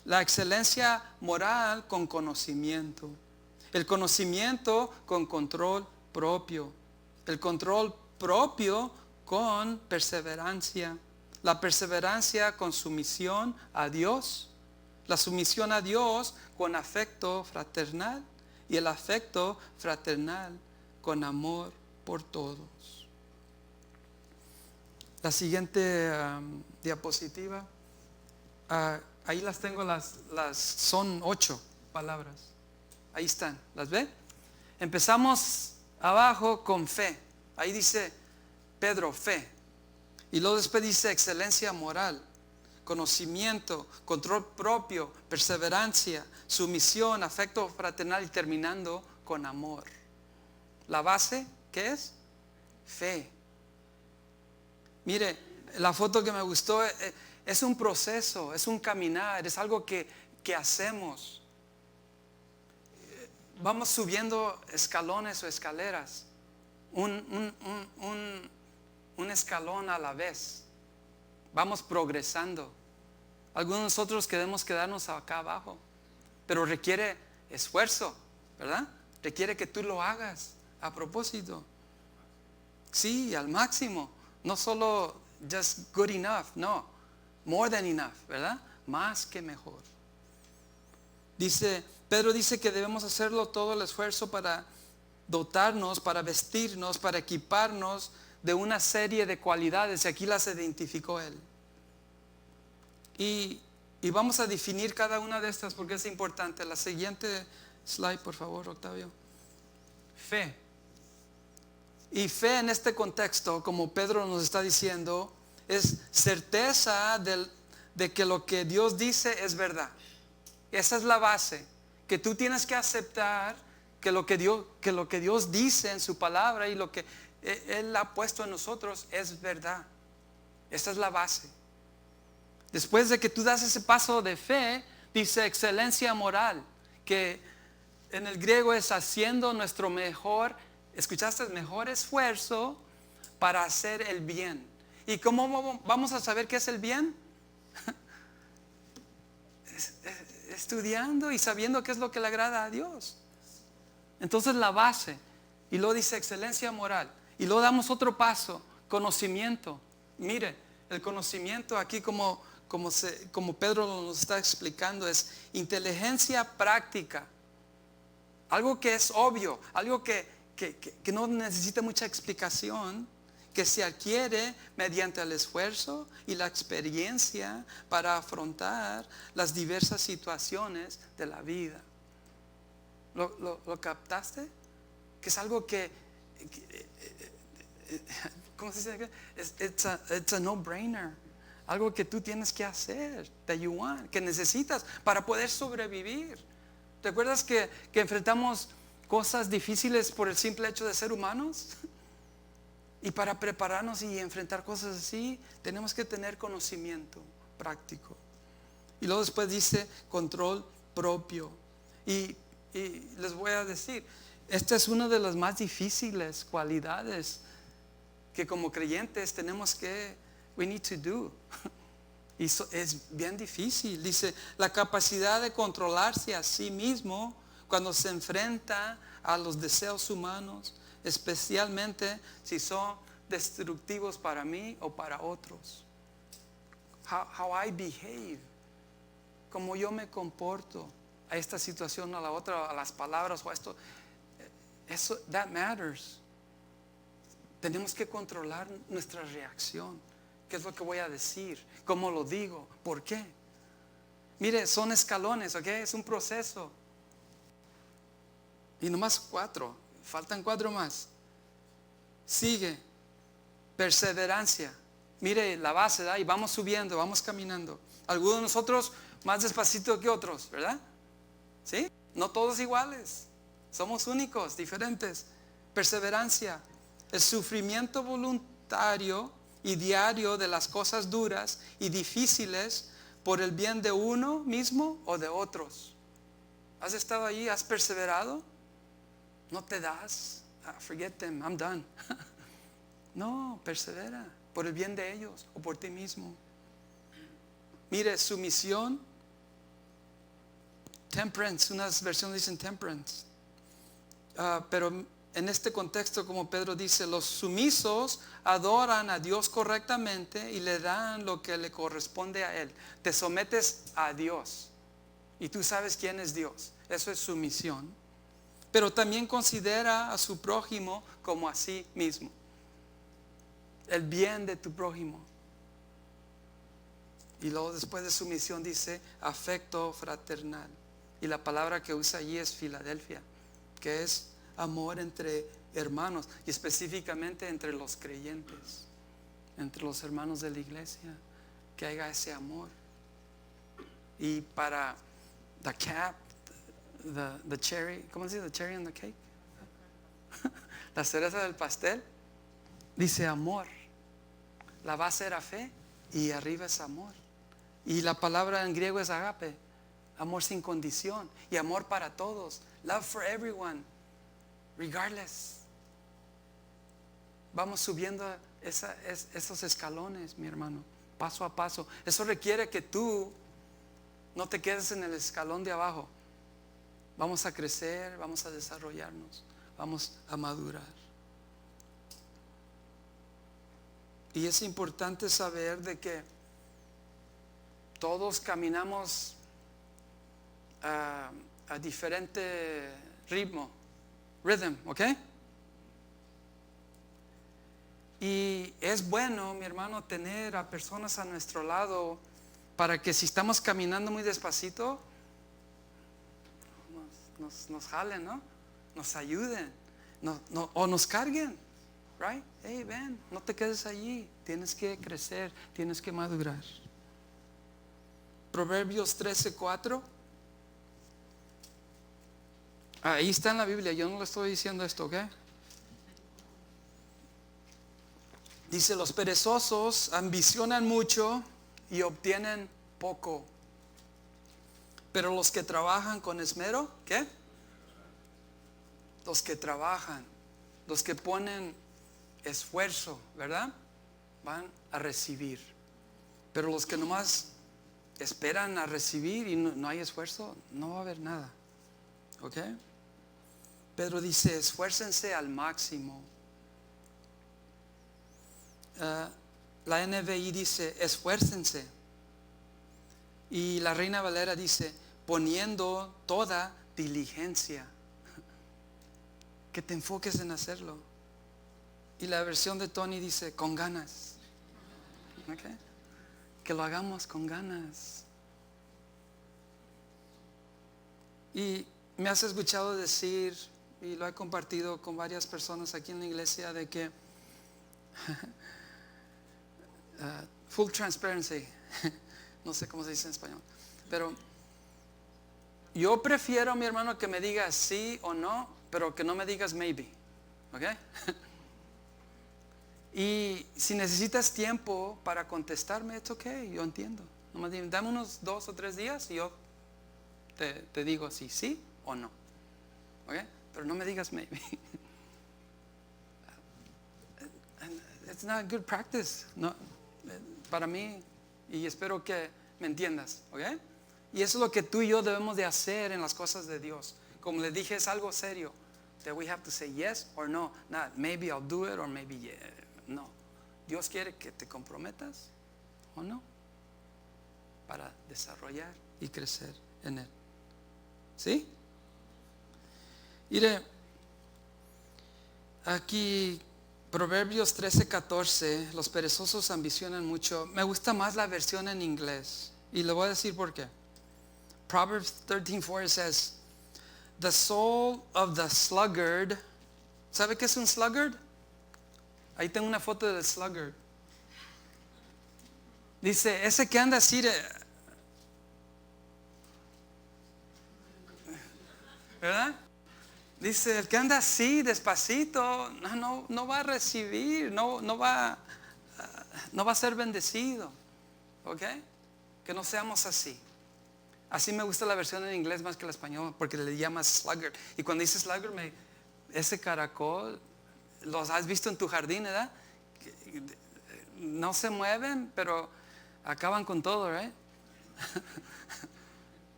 la excelencia moral con conocimiento. El conocimiento con control propio. El control propio con perseverancia. La perseverancia con sumisión a Dios. La sumisión a Dios con afecto fraternal. Y el afecto fraternal con amor por todos. La siguiente diapositiva. Ahí las tengo, son 8 palabras. Ahí están, ¿las ve? Empezamos abajo con fe. Ahí dice Pedro, fe. Y luego después dice excelencia moral, conocimiento, control propio, perseverancia, sumisión, afecto fraternal y terminando con amor. La base, ¿qué es? Fe. Mire, la foto que me gustó es un proceso, es un caminar, es algo que hacemos. Vamos subiendo escalones o escaleras, un escalón a la vez. Vamos progresando. Algunos de nosotros queremos quedarnos acá abajo, pero requiere esfuerzo, ¿verdad? Requiere que tú lo hagas a propósito. Sí, al máximo. No solo just good enough, no. More than enough, ¿verdad? Más que mejor. Pedro dice que debemos hacerlo todo el esfuerzo para dotarnos, para vestirnos, para equiparnos de una serie de cualidades, y aquí las identificó él. Y vamos a definir cada una de estas porque es importante. La siguiente slide, por favor, Octavio. Fe. Y fe en este contexto, como Pedro nos está diciendo, es certeza de que lo que Dios dice es verdad. Esa es la base, que tú tienes que aceptar que lo que Dios dice en su palabra y lo que Él ha puesto en nosotros es verdad. Esa es la base. Después de que tú das ese paso de fe, dice excelencia moral, que en el griego es haciendo nuestro mejor, ¿escuchaste? Mejor esfuerzo para hacer el bien. ¿Y cómo vamos a saber qué es el bien? Estudiando y sabiendo qué es lo que le agrada a Dios. Entonces la base. Y luego dice excelencia moral. Y luego damos otro paso, conocimiento. Mire, el conocimiento aquí como Pedro nos está explicando es inteligencia práctica. Algo que es obvio, algo que no necesita mucha explicación, que se adquiere mediante el esfuerzo y la experiencia para afrontar las diversas situaciones de la vida. ¿Lo captaste? Que es algo ¿cómo se dice? It's a no-brainer. Algo que tú tienes que hacer, that you want, que necesitas para poder sobrevivir. ¿Te acuerdas que enfrentamos cosas difíciles por el simple hecho de ser humanos? Y para prepararnos y enfrentar cosas así, tenemos que tener conocimiento práctico. Y luego después dice control propio. Y les voy a decir, esta es una de las más difíciles cualidades que como creyentes tenemos we need to do. Y es bien difícil. Dice, la capacidad de controlarse a sí mismo cuando se enfrenta a los deseos humanos, especialmente si son destructivos para mí o para otros. How I behave, como yo me comporto a esta situación, a la otra, a las palabras o a esto, eso, that matters. Tenemos que controlar nuestra reacción. ¿Qué es lo que voy a decir? ¿Cómo lo digo? ¿Por qué? Mire, son escalones, ¿ok? Es un proceso. Y nomás 4, faltan 4 más. Sigue, perseverancia. Mire la base, ¿verdad? Y vamos subiendo, vamos caminando. Algunos de nosotros más despacito que otros, ¿verdad? ¿Sí? No todos iguales. Somos únicos, diferentes. Perseverancia, el sufrimiento voluntario y diario de las cosas duras y difíciles por el bien de uno mismo o de otros. ¿Has estado allí? ¿Has perseverado? No te das. Forget them, I'm done. No, persevera por el bien de ellos o por ti mismo. Mire, sumisión, temperance, unas versiones dicen temperance. Pero en este contexto, como Pedro dice, los sumisos adoran a Dios correctamente y le dan lo que le corresponde a Él. Te sometes a Dios y tú sabes quién es Dios. Eso es sumisión. Pero también considera a su prójimo como a sí mismo. El bien de tu prójimo. Y luego después de sumisión dice afecto fraternal. Y la palabra que usa allí es Filadelfia, que es amor entre hermanos y específicamente entre los creyentes, entre los hermanos de la iglesia, que haya ese amor. Y para the cap, the cherry, ¿cómo se dice? The cherry on the cake. La cereza del pastel, dice amor. La base era fe y arriba es amor. Y la palabra en griego es agape, amor sin condición y amor para todos. Love for everyone, regardless. Vamos subiendo esos escalones, mi hermano, paso a paso. Eso requiere que tú no te quedes en el escalón de abajo. Vamos a crecer, vamos a desarrollarnos, vamos a madurar. Y es importante saber de que todos caminamos a diferente rhythm, ¿ok? Y es bueno, mi hermano, tener a personas a nuestro lado para que si estamos caminando muy despacito, nos jalen, ¿no? Nos ayuden, o nos carguen, right? Hey, ven, no te quedes allí, tienes que crecer, tienes que madurar. Proverbios 13:4. Ahí está en la Biblia, yo no le estoy diciendo esto, ¿ok? Dice, los perezosos ambicionan mucho y obtienen poco. Pero los que trabajan con esmero, ¿qué? Los que trabajan, los que ponen esfuerzo, ¿verdad? Van a recibir. Pero los que nomás esperan a recibir y no hay esfuerzo, no va a haber nada. ¿Ok? Pedro dice, esfuércense al máximo. La NBI dice, esfuércense. Y la Reina Valera dice, poniendo toda diligencia. Que te enfoques en hacerlo. Y la versión de Tony dice, con ganas. ¿Okay? Que lo hagamos con ganas. Y me has escuchado decir, y lo he compartido con varias personas aquí en la iglesia, de que full transparency, no sé cómo se dice en español, pero yo prefiero, mi hermano, que me digas sí o no, pero que no me digas maybe, ¿ok? Y si necesitas tiempo para contestarme, it's okay, yo entiendo. Nomás dame unos 2 o 3 días y yo te digo si sí o no, ¿ok? Pero no me digas maybe. It's not good practice, no, para mí, y espero que me entiendas, ¿ok? Y eso es lo que tú y yo debemos de hacer en las cosas de Dios. Como les dije, es algo serio. That we have to say yes or no. Not maybe I'll do it or maybe yeah. No. Dios quiere que te comprometas o no para desarrollar y crecer en Él. ¿Sí? Mire, aquí Proverbios 13:14, los perezosos ambicionan mucho. Me gusta más la versión en inglés. Y le voy a decir por qué. Proverbs 13:4 says, the soul of the sluggard. ¿Sabe qué es un sluggard? Ahí tengo una foto del sluggard. Dice, ese que anda así, ¿verdad? Dice, el que anda así despacito, no va a recibir, no va a ser bendecido. ¿Ok? Que no seamos así. Así me gusta la versión en inglés más que la español, porque le llamas sluggard. Y cuando dice sluggard, ese caracol, los has visto en tu jardín, ¿verdad? No se mueven, pero acaban con todo, ¿right?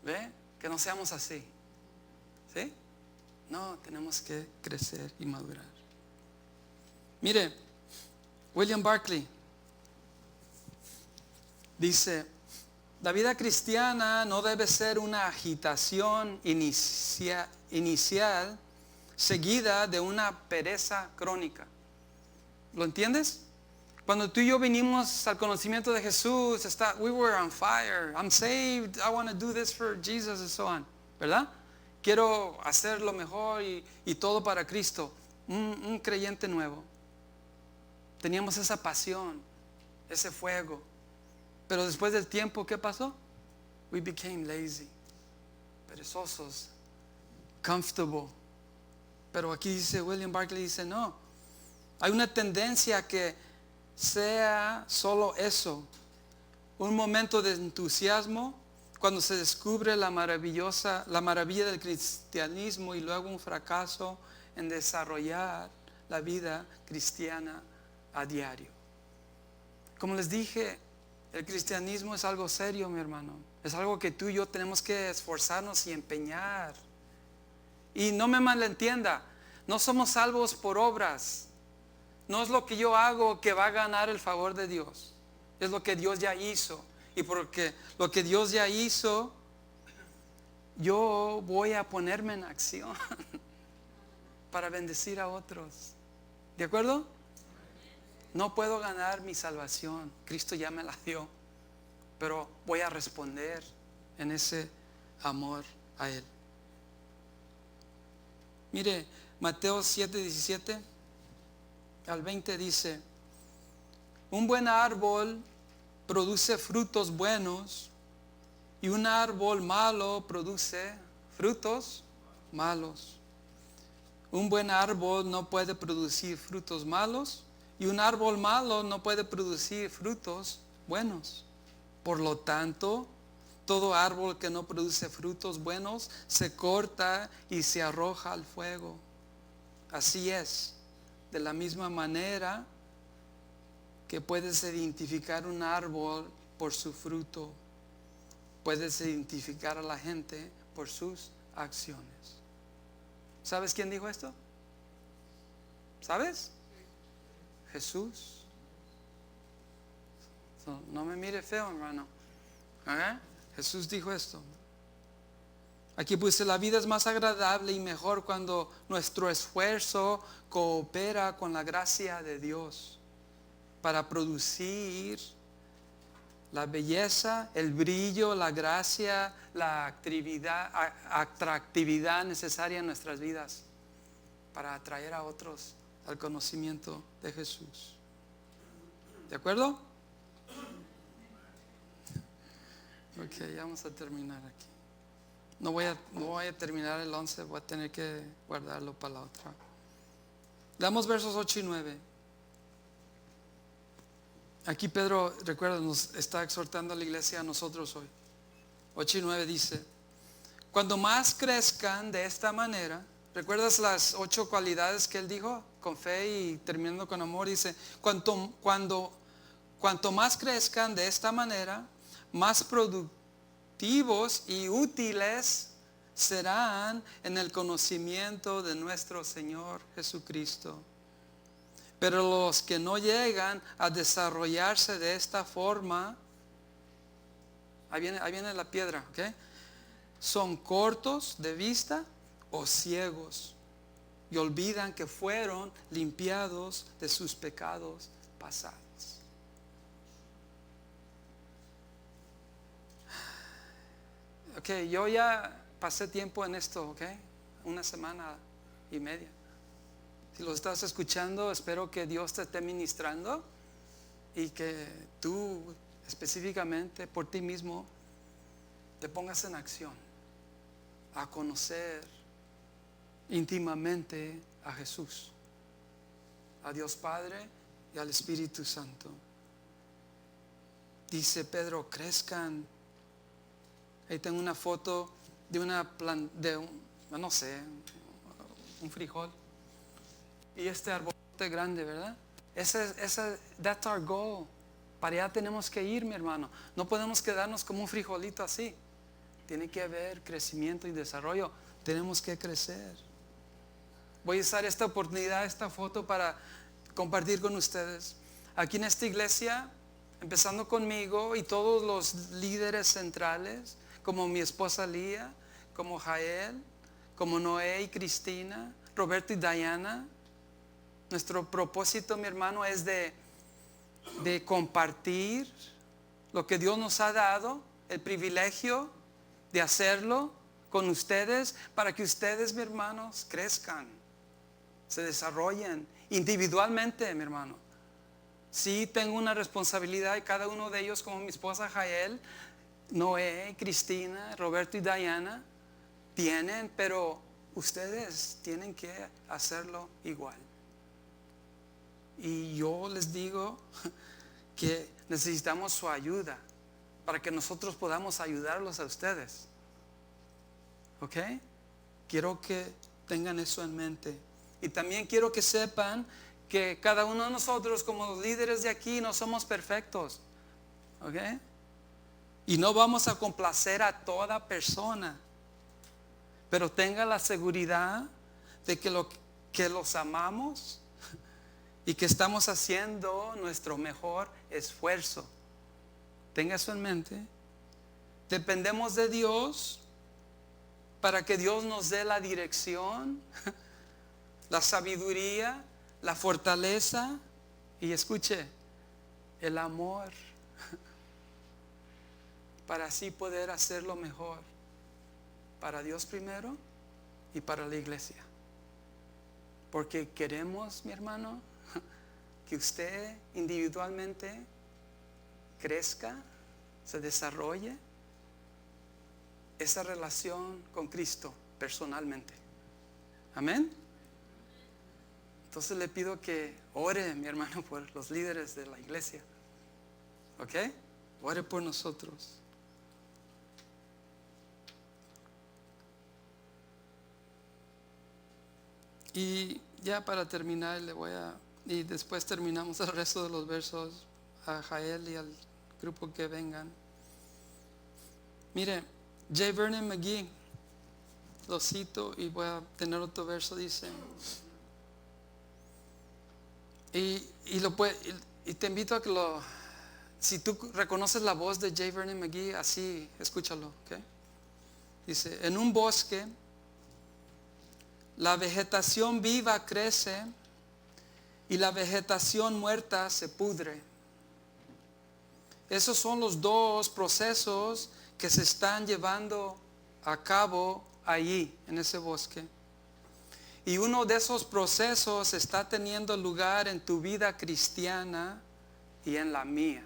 ¿Ve? Que no seamos así. ¿Sí? No, tenemos que crecer y madurar. Mire, William Barclay dice, la vida cristiana no debe ser una agitación inicial seguida de una pereza crónica. ¿Lo entiendes? Cuando tú y yo vinimos al conocimiento de Jesús, we were on fire. I'm saved. I want to do this for Jesus and so on. ¿Verdad? Quiero hacer lo mejor y todo para Cristo. Un creyente nuevo. Teníamos esa pasión, ese fuego. Pero después del tiempo, ¿qué pasó? We became lazy, perezosos, comfortable. Pero aquí dice William Barclay, dice, no. Hay una tendencia a que sea solo eso. Un momento de entusiasmo cuando se descubre la maravilla del cristianismo y luego un fracaso en desarrollar la vida cristiana a diario. Como les dije, el cristianismo es algo serio, mi hermano. Es algo que tú y yo tenemos que esforzarnos y empeñar. Y no me malentienda, no somos salvos por obras. No es lo que yo hago que va a ganar el favor de Dios. Es lo que Dios ya hizo. Y porque lo que Dios ya hizo, yo voy a ponerme en acción para bendecir a otros. ¿De acuerdo? No puedo ganar mi salvación. Cristo ya me la dio. Pero voy a responder en ese amor a Él. Mire, Mateo 7:17 al 20 dice, un buen árbol produce frutos buenos y un árbol malo produce frutos malos. Un buen árbol no puede producir frutos malos y un árbol malo no puede producir frutos buenos. Por lo tanto, todo árbol que no produce frutos buenos se corta y se arroja al fuego. Así es, de la misma manera que puedes identificar un árbol por su fruto, puedes identificar a la gente por sus acciones. ¿Sabes quién dijo esto? ¿Sabes? Jesús. No me mire feo, hermano. Jesús dijo esto. Aquí puse, la vida es más agradable y mejor cuando nuestro esfuerzo coopera con la gracia de Dios para producir la belleza, el brillo, la gracia, la atractividad necesaria en nuestras vidas para atraer a otros al conocimiento de Jesús. ¿De acuerdo? Ok, vamos a terminar aquí. No voy a terminar el 11, voy a tener que guardarlo para la otra. Damos versos 8 y 9. Aquí Pedro, recuerda, nos está exhortando a la iglesia, a nosotros hoy. 8 y 9 dice, cuando más crezcan de esta manera, ¿recuerdas las 8 cualidades que él dijo? Con fe y terminando con amor, dice, cuanto más crezcan de esta manera, más productivos y útiles serán en el conocimiento de nuestro Señor Jesucristo. Pero los que no llegan a desarrollarse de esta forma, ahí viene la piedra, ¿ok? Son cortos de vista o ciegos y olvidan que fueron limpiados de sus pecados pasados. Ok, yo ya pasé tiempo en esto, ok, 1.5 semanas. Si lo estás escuchando, espero que Dios te esté ministrando y que tú específicamente por ti mismo te pongas en acción a conocer íntimamente a Jesús, a Dios Padre y al Espíritu Santo. Dice Pedro, crezcan. Ahí tengo una foto de un frijol. Y este arbolete grande, ¿verdad? That's our goal. Para allá tenemos que ir, mi hermano. No podemos quedarnos como un frijolito así. Tiene que haber crecimiento y desarrollo. Tenemos que crecer. Voy a usar esta oportunidad, esta foto para compartir con ustedes. Aquí en esta iglesia, empezando conmigo y todos los líderes centrales, como mi esposa Lía, como Jael, como Noé y Cristina, Roberto y Diana. Nuestro propósito, mi hermano, es de compartir lo que Dios nos ha dado, el privilegio de hacerlo con ustedes, para que ustedes, mi hermanos, crezcan, se desarrollen individualmente, mi hermano. Sí, tengo una responsabilidad y cada uno de ellos, como mi esposa Jael, Noé, Cristina, Roberto y Diana, tienen, pero ustedes tienen que hacerlo igual. Y yo les digo que necesitamos su ayuda para que nosotros podamos ayudarlos a ustedes. ¿Ok? Quiero que tengan eso en mente. Y también quiero que sepan que cada uno de nosotros como los líderes de aquí no somos perfectos. ¿Ok? Y no vamos a complacer a toda persona. Pero tenga la seguridad de que los amamos y que estamos haciendo nuestro mejor esfuerzo. Tenga eso en mente. Dependemos de Dios para que Dios nos dé la dirección, la sabiduría, la fortaleza y escuche, el amor, para así poder hacerlo mejor para Dios primero y para la iglesia. Porque queremos, mi hermano, que usted individualmente crezca, se desarrolle esa relación con Cristo personalmente. Amén. Entonces le pido que ore, mi hermano, por los líderes de la iglesia. ¿Ok? Ore por nosotros. Y ya para terminar y después terminamos el resto de los versos a Jael y al grupo que vengan. Mire, J. Vernon McGee, lo cito y voy a tener otro verso, dice, y te invito a que si tú reconoces la voz de J. Vernon McGee, así, escúchalo, ¿ok? Dice, en un bosque, la vegetación viva crece y la vegetación muerta se pudre. Esos son los dos procesos que se están llevando a cabo allí, en ese bosque. Y uno de esos procesos está teniendo lugar en tu vida cristiana y en la mía.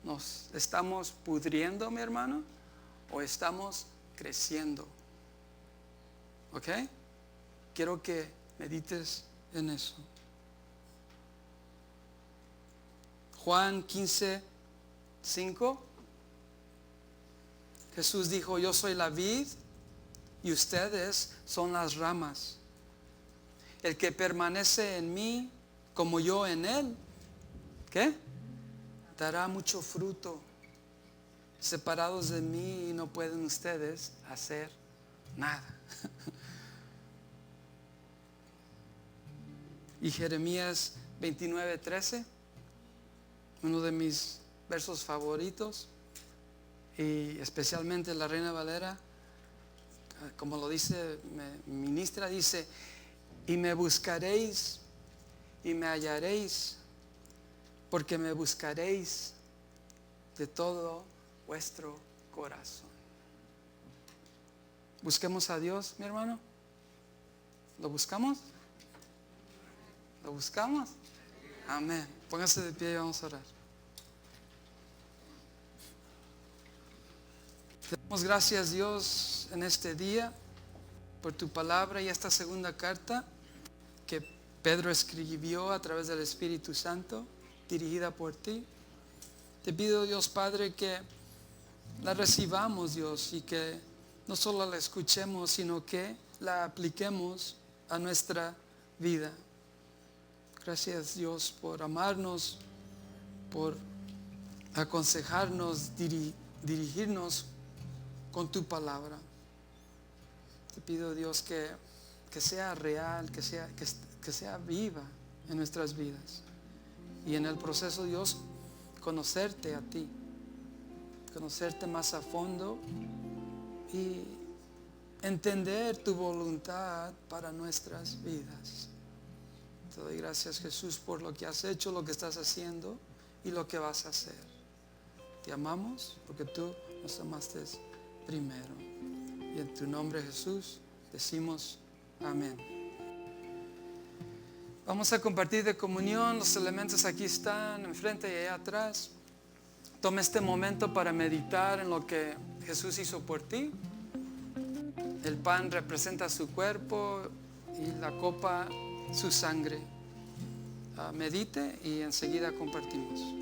¿Nos estamos pudriendo, mi hermano? ¿O estamos creciendo? ¿Ok? Quiero que medites en eso. Juan 15:5. Jesús dijo, yo soy la vid y ustedes son las ramas. El que permanece en mí como yo en él, ¿qué? Dará mucho fruto. separados de mí no pueden ustedes hacer nada. Y Jeremías 29:13, uno de mis versos favoritos, y especialmente la Reina Valera, como lo dice, ministra, dice: y me buscaréis y me hallaréis, porque me buscaréis de todo vuestro corazón. Busquemos a Dios, mi hermano. ¿Lo buscamos? ¿Lo buscamos? Amén. Póngase de pie y vamos a orar. Te damos gracias, Dios, en este día por tu palabra y esta segunda carta que Pedro escribió a través del Espíritu Santo, dirigida por ti. Te pido, Dios Padre, que la recibamos, Dios, y que no solo la escuchemos, sino que la apliquemos a nuestra vida. Gracias, Dios, por amarnos, por aconsejarnos, dirigirnos con tu palabra. Te pido, Dios, que sea real, que sea viva en nuestras vidas. Y en el proceso, Dios, conocerte a ti, conocerte más a fondo y entender tu voluntad para nuestras vidas. Te doy gracias, Jesús, por lo que has hecho, lo que estás haciendo y lo que vas a hacer. Te amamos porque tú nos amaste primero. Y en tu nombre, Jesús, decimos amén. Vamos a compartir de comunión. Los elementos aquí están, enfrente y allá atrás. Toma este momento para meditar en lo que Jesús hizo por ti. El pan representa su cuerpo y la copa su sangre. Medite y enseguida compartimos.